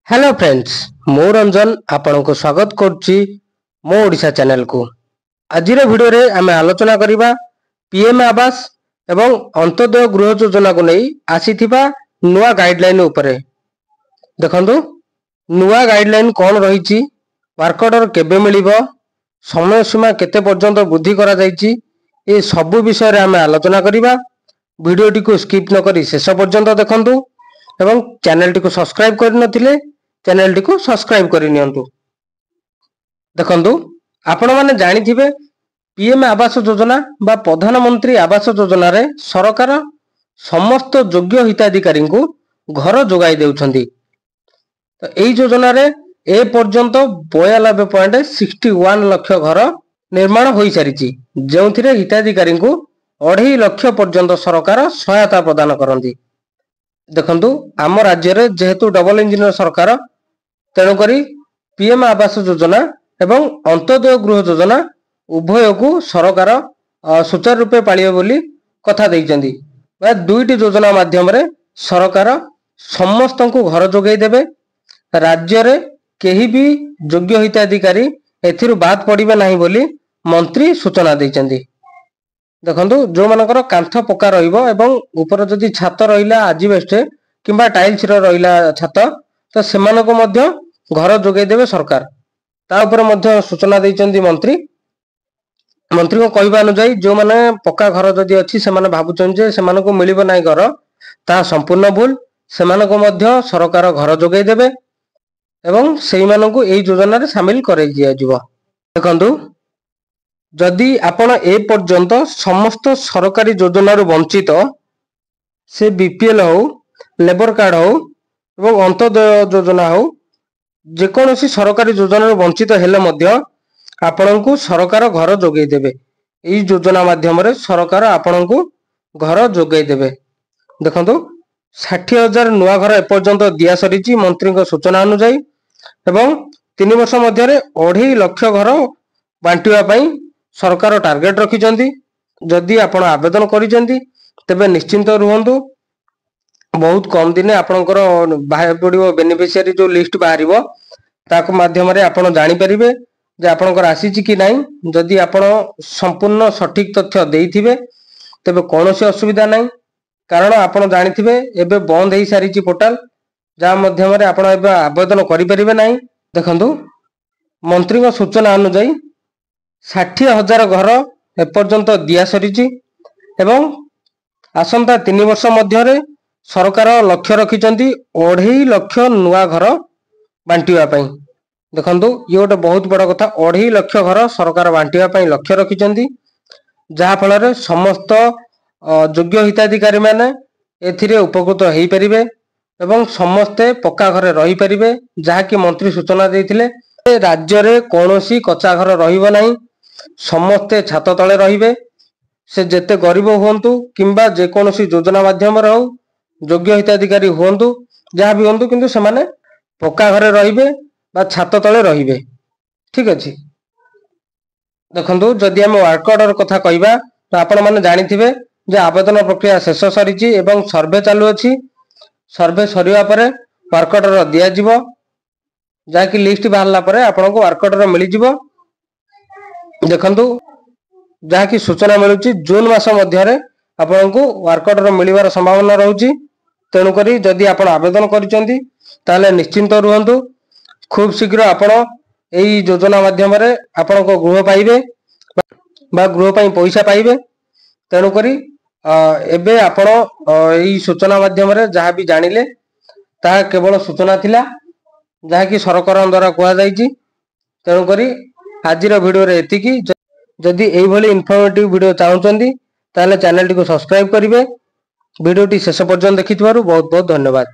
Hello friends, मु रंजन आपण को स्वागत करुच्ची मो ओडिशा चैनल को। आज वीडियो रे आमे आलोचना करिबा पीएम आवास एवं अंत्योदय गृह योजना को नहीं आसीथिबा नुआ गाइडलाइन उपरे। देखंतु नुआ गाइडलाइन कौन रही, वर्क ऑर्डर केबे मिलिबो, समय सीमा केते पर्यंत वृद्धि करा जायछि, ए सबु विषय रे आमे आलोचना करिबा। वीडियोटी को स्किप न करी शेष पर्यंत देखंतु एवं चैनल टी को सब्सक्राइब कर नथिले चैनल टी को सब्सक्राइब कर नियंतु। देखंतु आपण माने जानिथिबे पीएम आवास योजना बा प्रधानमंत्री आवास योजना रे सरकार समस्त योग्य हिताधिकारी को घर जोगाई देउछंती। तो एई योजना रे ए पर्यंत 92.61 लाख घर निर्माण होई सारिछि, जेउथिरे हिताधिकारी को 2.5 लाख पर्यंत सरकार सहायता प्रदान करंती। देखंतु आम राज्य रे जेहेतु डबल इंजिन सरकार, तेणुकरी पीएम आवास योजना एवं अंत्योदय गृह योजना उभय को सरकार सुचारू रूपे पालिबे बोली कथा देइचंदी। दुईटी योजना माध्यम रे सरकार समस्त को घर जोगाई देबे। राज्य रे केही भी योग्य हिताधिकारी एथिरु बाद पड़िबे नाही बोली मंत्री सूचना देइचंदी। देखंतु जो मानकर कांथ पक्का रहिबो एवं ऊपर जदि छात रहिला आजबेस्ट किंबा टाइल्स रहिला छात, तो सेमानको मध्य घर जोगाई देबे सरकार। ता ऊपर मध्य सूचना देइचंदी मंत्री। मंत्री को कहबा अनुसार जो माने पक्का घर जदि अछि से माने भाबुचन जे सेमानको मिलिबो नाही घर, ता संपूर्ण भूल। सेमानको मध्य सरकार घर जोगाई देबे एवं सेही माननको एई योजना रे शामिल करै दिया जिवो। देखंतु जदि आपण ए पर्यंत समस्त सरकारी योजना रो वंचित, से बीपीएल हो, लेबर कार्ड हो एवं अंत्योदय योजना हो, जेकोसी सरकारी योजना रो वंचित हेले मध्य आपणको सरकार घर जोगाई देबे। एई योजना माध्यम रे सरकार आपणको घर जोगाई देबे। देखंतु 60,000 नुआ घर एपर्यंत दिया सरीची मंत्री को सूचना अनुसार एवं 3 वर्ष मध्य रे 2.5 लाख घर बांटिवा पई सरकार टार्गेट रखिचंदी। जदि आपण आवेदन करिचंदी तबे निश्चिंत रुहंतु, बहुत कम दिन आपणकर बाहर पड़िबो बेनिफिशियरी जो लिस्ट बाहरिबो, ताको माध्यम रे आपण जानि परिबे जे आपणकर आसीची कि नाही। जदि आपण संपूर्ण सठिक तथ्य देइथिबे तबे कोनोसी असुविधा नाही, कारण आपण जानिथिबे एबे बंद हेई सारिची पोर्टल, जा माध्यम रे आपण एबे आवेदन करि परिबे नाही। देखंतु मंत्री को सूचना अनुसार 60,000 घर एपर्यंत दिया सरीची एवं आसंता 3 वर्ष मध्य रे सरकार लक्ष्य रखिचंती 2.5 लाख नुआ घर बांटिवा पई। देखंतु ये गोटे बहुत बड़ कथा, 2.5 लाख घर सरकार बांटिवा पई लक्ष्य रखिचंती, जहा फल रे समस्त योग्य हिताधिकारी माने एथिरे उपकृत हेई परिबे एवं समस्ते पक्का घरे रही परिबे। जहा कि मंत्री सूचना देइथिले राज्य रे कोनोसी कच्चा घर रहिबो नाही, समस्ते छात तले रहिबे। से जेते गरीब हुंतु किंबा जे कोनोसी योजना माध्यम रे हो, योग्य हिताधिकारी हुंतु जहा भी हुंतु, किंतु से माने पक्का घरे रहिबे बा छात तले रहिबे। ठीक अछि। देखंतु जदि हम वर्क ऑर्डर कथा कहबा, तो आपण माने जानिथिबे जे आवेदन प्रक्रिया शेष सरीची एवं सर्वे चालू अछि। सर्वे सरिवा परे वर्क ऑर्डर दिया जिवो, जाकि लिस्ट बाहरला परे आपनको वर्क ऑर्डर मिली जिवो। देखंतु जहा कि सूचना मिलुची जून मास मध्य रे आपनको वर्क ऑर्डर मिलिबार संभावना रहउची। तेणु करी जदि आपण आवेदन करिसंती ताले निश्चिंत रुहंतु, खूब शीघ्र आपण एई योजना माध्यम रे आपनको गृह पाइबे बा गृह पई पैसा पाइबे। तेणु करी एबे आपण एई सूचना माध्यम रे जहा भी जानिले ता केवल सूचना थिला, जहा कि सरकार द्वारा कुआ जाईची। तेणु करी आज वीडियो रे एतिकी। जदि एई भली इन्फॉर्मेटिव वीडियो चाहउचंदी ताले चैनल टी को सब्सक्राइब करिवे। वीडियो टी शेष पर्यंत देखिथिबारु बहुत बहुत धन्यवाद।